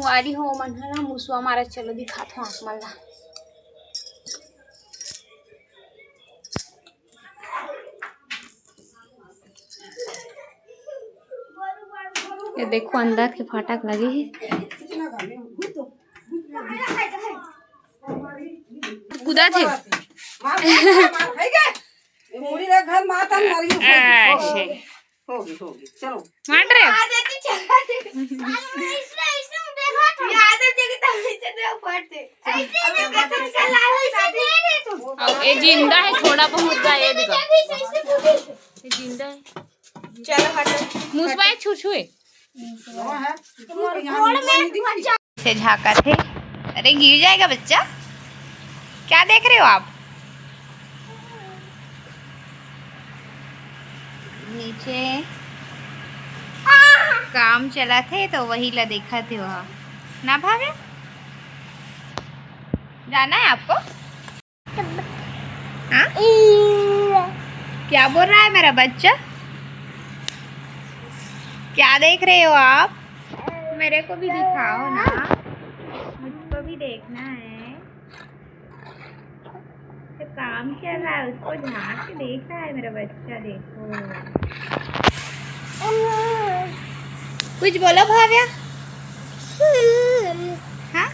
वारी हो मन है मुसवा मारा चलो दिखात हो आँख मन ला। ये देखो अंदर के फाटक लगे है। कुदा थे होगी चलो मान रहे हो ये जिंदा है थोड़ा बहुत का ये जिंदा है। चलो हटो मुसवाए छुछुए से झाका थे। अरे गिर जाएगा बच्चा। क्या देख रहे हो आप? नीचे काम चला थे तो वही ला देखा थे वहाँ ना भावे। जाना है आपको? हाँ? क्या बोल रहा है मेरा बच्चा? क्या देख रहे हो आप? मेरे को भी दिखाओ ना, मुझको भी देखना है। तो काम चल रहा है उसको झाँक के देख रहा है मेरा बच्चा। देखो कुछ बोलो भाव्या। हाँ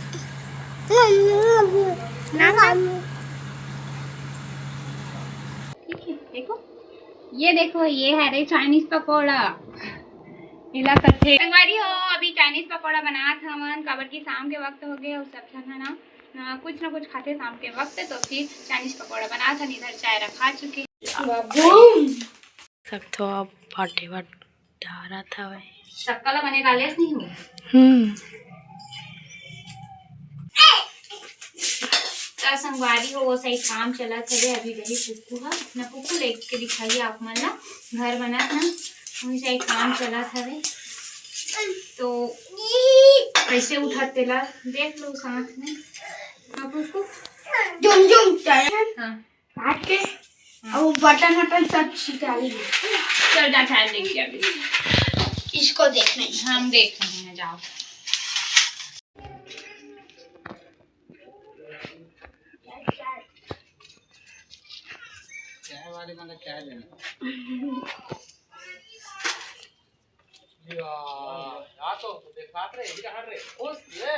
ना ठीक है। देखो ये है रे चाइनीज पकौड़ा इला करते संगवारी हो। अभी चाइनीज पकौड़ा बना था मन काबर की शाम के वक्त हो गए और सब जन है ना कुछ खाते शाम के वक्त। तो फिर चाइनीज पकौड़ा बना था। इधर चाय रखा चुके सब तो अब फाटे डारा था भाई शक्कला बने डाले नहीं हो। संगवारी हो वो सही काम चला था। अभी रही पुप्पू है अपना पुप्पू लेके दिखाइए आप मन ला घर बना था वही सही काम चला था वे। तो कैसे उठाते ला देख लो साथ में आप उसको जुम जुम काट के और बटन वटन सब छिटा ली। चल जा चाय लेके अभी इसको देखना हम देख रहे हैं। जाओ चाय वाले मतलब चाय लेना या तो देखा रहे इधर हट रहे उस ये